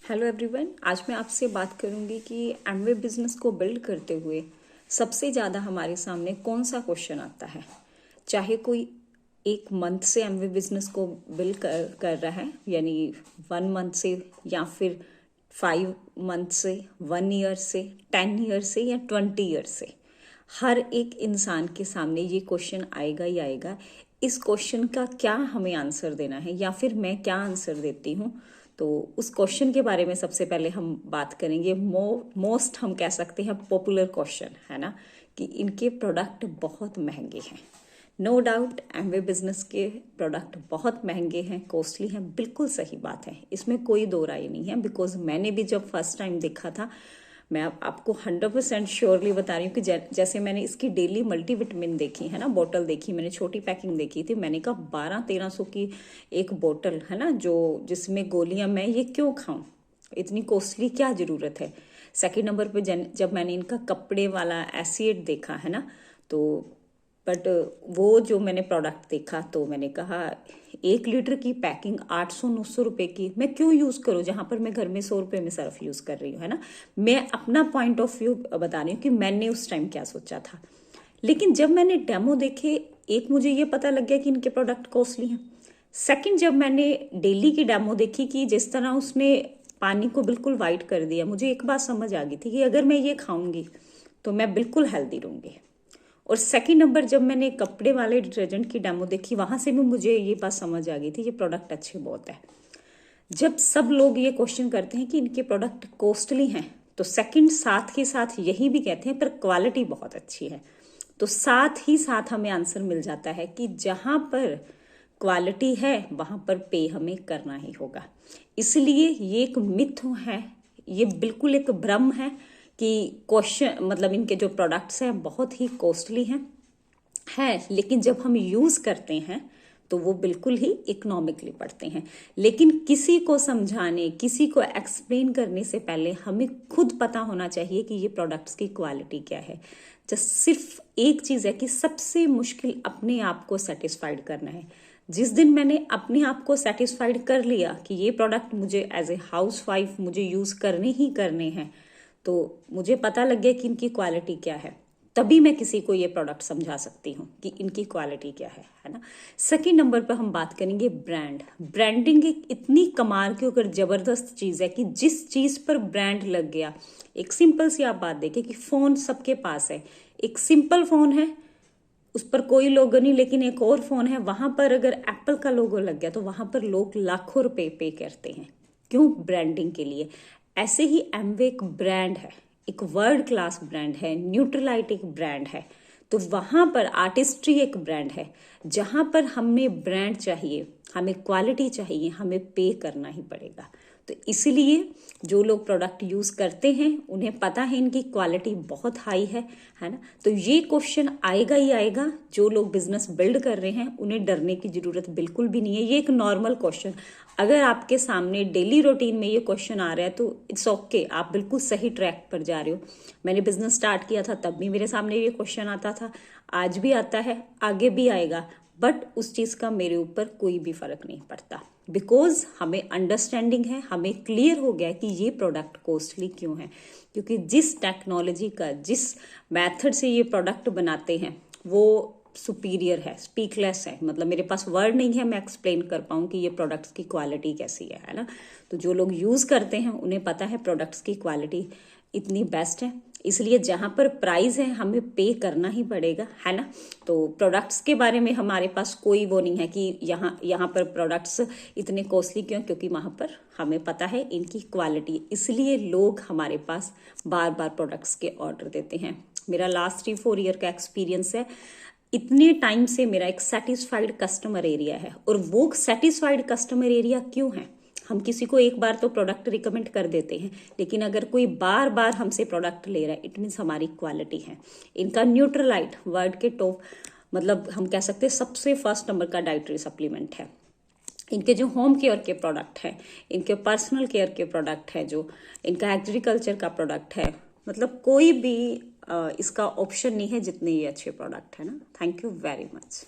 Hello everyone, आज मैं आपसे बात करूंगी कि एमवे बिजनेस को बिल्ड करते हुए सबसे ज़्यादा हमारे सामने कौन सा क्वेश्चन आता है। चाहे कोई एक मंथ से एमवे बिजनेस को बिल्ड कर रहा है, यानी 1 मंथ से, या फिर 5 मंथ से, 1 ईयर से, 10 ईयर से, या 20 ईयर से, हर एक इंसान के सामने ये क्वेश्चन आएगा ही आएगा। इस क्वेश्चन का क्या हमें आंसर देना है, या फिर मैं क्या आंसर देती हूँ, तो उस क्वेश्चन के बारे में सबसे पहले हम बात करेंगे। मोस्ट हम कह सकते हैं पॉपुलर क्वेश्चन है ना, कि इनके प्रोडक्ट बहुत महंगे हैं। नो डाउट एमवे बिजनेस के प्रोडक्ट बहुत महंगे हैं, कॉस्टली हैं, बिल्कुल सही बात है, इसमें कोई दो राय नहीं है। बिकॉज मैंने भी जब फर्स्ट टाइम देखा था, मैं आपको 100% श्योरली बता रही हूँ कि जैसे मैंने इसकी डेली मल्टीविटामिन देखी है ना, बोतल देखी, मैंने छोटी पैकिंग देखी थी, मैंने कहा 1200-1300 की एक बोतल है ना, जो जिसमें गोलियां, मैं ये क्यों खाऊं, इतनी कॉस्टली क्या ज़रूरत है। सेकंड नंबर पे जब मैंने इनका कपड़े वाला एसिड देखा है ना, तो बट वो जो मैंने प्रोडक्ट देखा तो मैंने कहा 1 लीटर की पैकिंग 800-900 रुपए की मैं क्यों यूज़ करूँ, जहाँ पर मैं घर में 100 रुपए में सर्फ यूज़ कर रही हूँ, है ना। मैं अपना पॉइंट ऑफ व्यू बता रही हूँ कि मैंने उस टाइम क्या सोचा था। लेकिन जब मैंने डेमो देखे, एक मुझे ये पता लग गया कि इनके प्रोडक्ट कॉस्टली हैं। सेकंड, जब मैंने डेली की डेमो देखी कि जिस तरह उसने पानी को बिल्कुल वाइट कर दिया, मुझे एक बात समझ आ गई थी कि अगर मैं ये खाऊंगी तो मैं बिल्कुल हेल्दी रहूंगी। और सेकंड नंबर, जब मैंने कपड़े वाले डिटर्जेंट की डेमो देखी, वहां से भी मुझे ये बात समझ आ गई थी ये प्रोडक्ट अच्छे बहुत है। जब सब लोग ये क्वेश्चन करते हैं कि इनके प्रोडक्ट कॉस्टली हैं, तो सेकंड साथ ही साथ यही भी कहते हैं पर क्वालिटी बहुत अच्छी है। तो साथ ही साथ हमें आंसर मिल जाता है कि जहां पर क्वालिटी है वहां पर पे हमें करना ही होगा। इसलिए ये एक मिथ है, ये बिल्कुल एक भ्रम है कि क्वेश्चन मतलब इनके जो प्रोडक्ट्स हैं बहुत ही कॉस्टली हैं, लेकिन जब हम यूज़ करते हैं तो वो बिल्कुल ही इकोनॉमिकली पड़ते हैं। लेकिन किसी को समझाने, किसी को एक्सप्लेन करने से पहले हमें खुद पता होना चाहिए कि ये प्रोडक्ट्स की क्वालिटी क्या है। जस्ट सिर्फ एक चीज़ है कि सबसे मुश्किल अपने आप को सेटिस्फाइड करना है। जिस दिन मैंने अपने आप को सेटिस्फाइड कर लिया कि ये प्रोडक्ट मुझे एज ए हाउस वाइफ मुझे यूज़ करने ही करने हैं, तो मुझे पता लग गया कि इनकी क्वालिटी क्या है, तभी मैं किसी को ये प्रोडक्ट समझा सकती हूँ कि इनकी क्वालिटी क्या है ना। सेकंड नंबर पर हम बात करेंगे ब्रांड। ब्रांडिंग एक इतनी कमाल की और ज़बरदस्त चीज़ है कि जिस चीज़ पर ब्रांड लग गया, एक सिंपल सी आप बात देखें कि फ़ोन सबके पास है, एक सिंपल फ़ोन है, उस पर कोई लोगो नहीं, लेकिन एक और फ़ोन है, वहाँ पर अगर एप्पल का लोगो लग गया तो वहाँ पर लोग लाखों रुपए पे करते हैं। क्यों? ब्रांडिंग के लिए। ऐसे ही एमवे एक ब्रांड है, एक वर्ल्ड क्लास ब्रांड है, न्यूट्रलाइट एक ब्रांड है, तो वहाँ पर आर्टिस्ट्री एक ब्रांड है। जहाँ पर हमें ब्रांड चाहिए, हमें क्वालिटी चाहिए, हमें पे करना ही पड़ेगा। तो इसलिए जो लोग प्रोडक्ट यूज़ करते हैं उन्हें पता है इनकी क्वालिटी बहुत हाई है ना। तो ये क्वेश्चन आएगा ही आएगा। जो लोग बिजनेस बिल्ड कर रहे हैं उन्हें डरने की ज़रूरत बिल्कुल भी नहीं है। ये एक नॉर्मल क्वेश्चन, अगर आपके सामने डेली रूटीन में ये क्वेश्चन आ रहा है तो इट्स ओके, आप बिल्कुल सही ट्रैक पर जा रहे हो। मैंने बिजनेस स्टार्ट किया था तब भी मेरे सामने ये क्वेश्चन आता था, आज भी आता है, आगे भी आएगा, बट उस चीज़ का मेरे ऊपर कोई भी फर्क नहीं पड़ता। बिकॉज हमें अंडरस्टैंडिंग है, हमें क्लियर हो गया कि ये प्रोडक्ट कॉस्टली क्यों है, क्योंकि जिस टेक्नोलॉजी का, जिस मेथड से ये प्रोडक्ट बनाते हैं वो सुपीरियर है, स्पीकलेस है। मतलब मेरे पास वर्ड नहीं है मैं एक्सप्लेन कर पाऊँ कि ये प्रोडक्ट्स की क्वालिटी कैसी है ना। तो जो लोग यूज़ करते हैं उन्हें पता है प्रोडक्ट्स की क्वालिटी इतनी बेस्ट है, इसलिए जहाँ पर प्राइस है हमें पे करना ही पड़ेगा, है ना। तो प्रोडक्ट्स के बारे में हमारे पास कोई वो नहीं है कि यहाँ पर प्रोडक्ट्स इतने कॉस्टली क्यों, क्योंकि वहाँ पर हमें पता है इनकी क्वालिटी, इसलिए लोग हमारे पास बार बार प्रोडक्ट्स के ऑर्डर देते हैं। मेरा लास्ट 3-4 ईयर का एक्सपीरियंस है, इतने टाइम से मेरा एक सेटिस्फाइड कस्टमर एरिया है। और वो सेटिस्फाइड कस्टमर एरिया क्यों है? हम किसी को एक बार तो प्रोडक्ट रिकमेंड कर देते हैं, लेकिन अगर कोई बार बार हमसे प्रोडक्ट ले रहा है इट मीन्स हमारी क्वालिटी है। इनका न्यूट्रलाइट वर्ल्ड के टॉप, मतलब हम कह सकते हैं सबसे फर्स्ट नंबर का डाइटरी सप्लीमेंट है। इनके जो होम केयर के प्रोडक्ट हैं, इनके पर्सनल केयर के प्रोडक्ट है, जो इनका एग्रीकल्चर का प्रोडक्ट है, मतलब कोई भी इसका ऑप्शन नहीं है जितने ये अच्छे प्रोडक्ट है ना। Thank you very much.